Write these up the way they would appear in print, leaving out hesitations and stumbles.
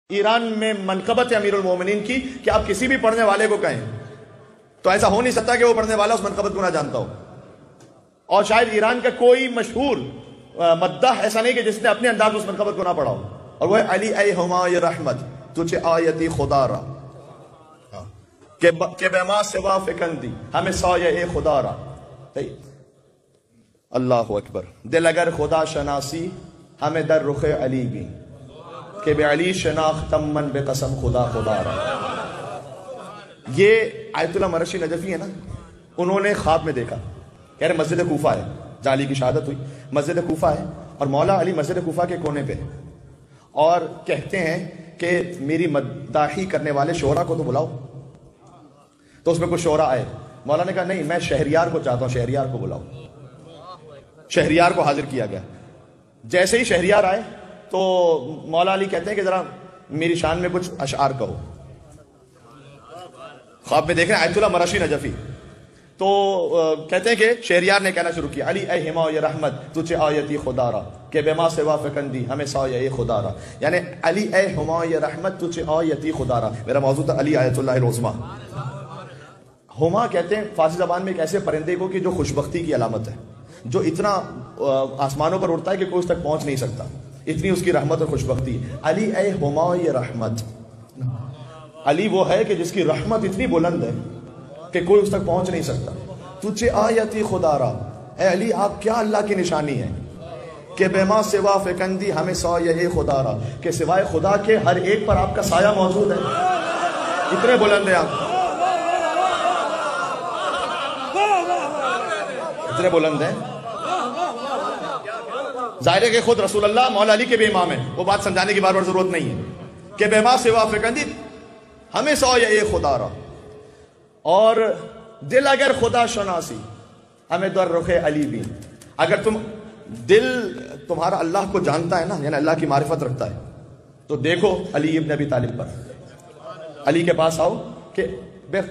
ایران میں منقبت ہے امیر المومنین کی کہ آپ کسی بھی پڑھنے والے کو کہیں تو ایسا ہو نہیں سکتا کہ وہ پڑھنے والا اس منقبت کو نہ جانتا ہو. اور شاید ایران کا کوئی مشہور مداح ایسا نہیں کہ جس نے اپنے انداز اس منقبت کو نہ پڑھا ہو. اور وہ ہے علی اے ہمای رحمت تجھے آیتی خدا را کہ بے ما سوا فکندی ہمیں سایہ خدا را. اللہ اکبر. دل اگر خدا شناسی ہمیں در رخ علی بھی کہ بے علی شناختم من بے قسم خدا خدا را. یہ آیت اللہ مرشی نجفی ہے نا, انہوں نے خواب میں دیکھا, کہہ رہے مسجد کوفہ ہے جہاں علی کی شہادت ہوئی, مسجد کوفہ ہے اور مولا علی مسجد کوفہ کے کونے پہ, اور کہتے ہیں کہ میری مداحی کرنے والے شعراء کو تو بلاؤ. تو اس میں کچھ شعراء آئے, مولا نے کہا نہیں میں شہریار کو چاہتا ہوں, شہریار کو بلاؤ. شہریار کو حاضر کیا گیا. جیسے ہی شہریار آئے تو مولا علی کہتے ہیں کہ ذرا میری شان میں کچھ اشعار کہو. خواب میں دیکھ رہے ہیں آیت اللہ مرشی نجفی. تو کہتے ہیں کہ شہریار نے کہنا شروع کیا علی اے ہمای رحمت تجھے آیتی خدا را کہ بے ما سوا فکندی ہمیں سایہ خدا را. یعنی علی اے ہمای رحمت تجھے آیتی خدا را. میرا موضوع تھا علی آیت اللہ العظمی. ہما کہتے ہیں فارسی زبان میں ایک ایسے پرندے کو کہ جو خوشبختی کی علامت ہے, جو اتنا آسمانوں پر اڑتا ہے کہ کوئی اس تک پہنچ نہیں سکتا, اتنی اس کی رحمت اور خوشبختی. علی اے ہمای رحمت, علی وہ ہے کہ جس کی رحمت اتنی بلند ہے کہ کوئی اس تک پہنچ نہیں سکتا. تجھے آیتی خدا را, اے علی آپ کیا اللہ کی نشانی ہے کہ بے ما سوا فکندی ہمیں سایہ خدا را, کہ سوائے خدا کے ہر ایک پر آپ کا سایہ موجود ہے. اتنے بلند ہیں آپ, اتنے بلند ہیں. ظاہر ہے کہ خود رسول اللہ مولا علی کے بھی امام ہیں, وہ بات سمجھانے کی بار بار ضرورت نہیں ہے کہ بے ما سوا فکندی ہمیں سایہ خدا را. اور دل اگر خدا شناسی ہمیں در رخ علی بھی. اگر دل تمہارا اللہ کو جانتا ہے نا, یعنی اللہ کی معرفت رکھتا ہے, تو دیکھو علی ابن ابی طالب پر, علی کے پاس آؤ کہ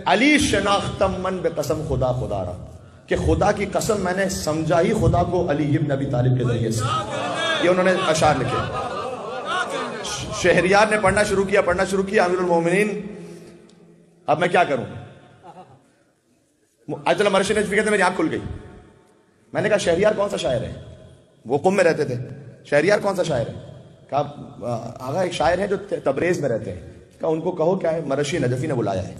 علی شناختم من بے قسم خدا خدا را, کہ خدا کی قسم میں نے سمجھا ہی خدا کو علی ابن ابی طالب کے ذریعے سے. یہ انہوں نے اشعار لکھے. شہریار نے پڑھنا شروع کیا امیر المومنین اب میں کیا کروں. آیت اللہ مرشی نجفی کہتے ہیں میری آنکھ کھل گئی. میں نے کہا شہریار کون سا شاعر ہے, وہ قم میں رہتے تھے, شہریار کون سا شاعر ہے. کہا آغا ایک شاعر ہے جو تبریز میں رہتے ہیں. کہا ان کو کہو کیا ہے, مرشی نجفی نے بلایا ہے.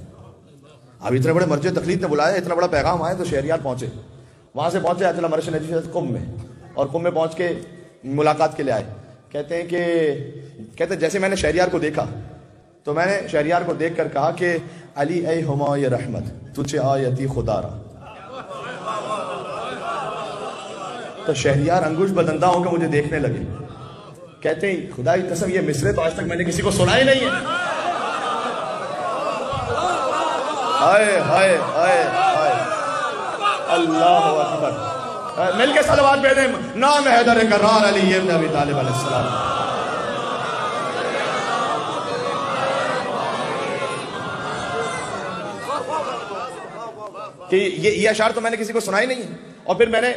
اب اتنے بڑے مرجع تقلید نے بلایا, اتنا بڑا پیغام آیا, تو شہریار پہنچے. وہاں سے پہنچے آیت اللہ مرشی نجفی قم میں, اور قم میں پہنچ کے ملاقات کے لیے آئے. کہتے ہیں کہ جیسے میں نے شہریار کو دیکھا تو میں نے شہریار کو دیکھ کر کہا کہ علی اے ہمای رحمت تجھے آیتی خدا را. تو شہریار انگوش بدندہ ہو کے مجھے دیکھنے لگے. کہتے ہیں خدا کی قسم یہ مصرے تو آج تک میں نے کسی کو سنا ہی نہیں ہے. ہائے ہائے ہائے ہائے, اللہ اکبر. مل کے صلوات پڑھیں. نام حیدر کرار علی ابن ابی طالب علیہ السلام. کہ یہ اشعار تو میں نے کسی کو سنا ہی نہیں ہے. اور پھر میں نے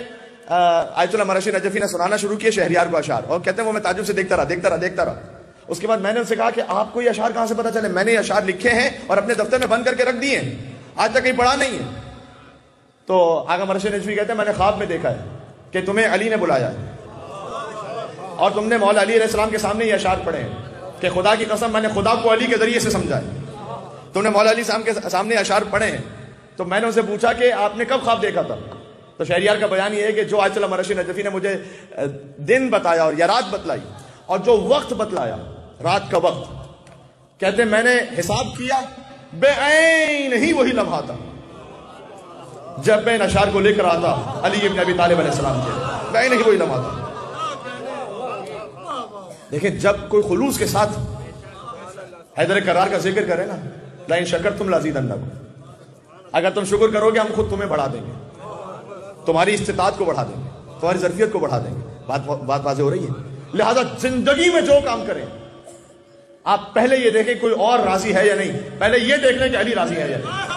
آیت اللہ مرشی نجفی نے سنانا شروع کیا شہریار کو اشعار, اور کہتے ہیں وہ میں تعجب سے دیکھتا رہا. اس کے بعد میں نے ان سے کہا کہ آپ کو یہ اشعار کہاں سے پتا چلے. میں نے یہ اشعار لکھے ہیں اور اپنے دفتر میں بند کر کے رکھ دیے ہیں, آج تک کہیں پڑھا نہیں ہے. تو آقا مرشی نجفی کہتے ہیں میں نے خواب میں دیکھا ہے کہ تمہیں علی نے بلایا ہے اور تم نے مولا علی علیہ السلام کے سامنے یہ اشعار پڑھے ہیں کہ خدا کی قسم میں نے خدا کو علی کے ذریعے سے سمجھا ہے. تم نے مولا علی السلام کے سامنے اشعار پڑھے ہیں. تو میں نے ان سے پوچھا کہ آپ نے کب خواب دیکھا تھا. تو شہریار کا بیان یہ ہے کہ جو آیت اللہ مرشی نجفی نے مجھے دن بتایا اور یا رات بتلائی اور جو وقت بتلایا, رات کا وقت, کہتے ہیں میں نے حساب کیا بے عین ہی وہی لمحہ تھا جب میں ان اشعار کو لے کر آتا علی ابن ابی طالب علیہ السلام کے. بے عین ہی وہی لمحہ تھا. دیکھیں جب کوئی خلوص کے ساتھ حیدر کرار کا ذکر کرے نا, لئن شکرتم لازیدنکم, اگر تم شکر کرو گے ہم خود تمہیں بڑھا دیں گے, تمہاری استطاعت کو بڑھا دیں گے, تمہاری ظرفیت کو بڑھا دیں گے. بات واضح ہو رہی ہے. لہذا زندگی میں جو کام کریں آپ پہلے یہ دیکھیں کوئی اور راضی ہے یا نہیں, پہلے یہ دیکھ لیں کہ علی راضی ہے یا نہیں.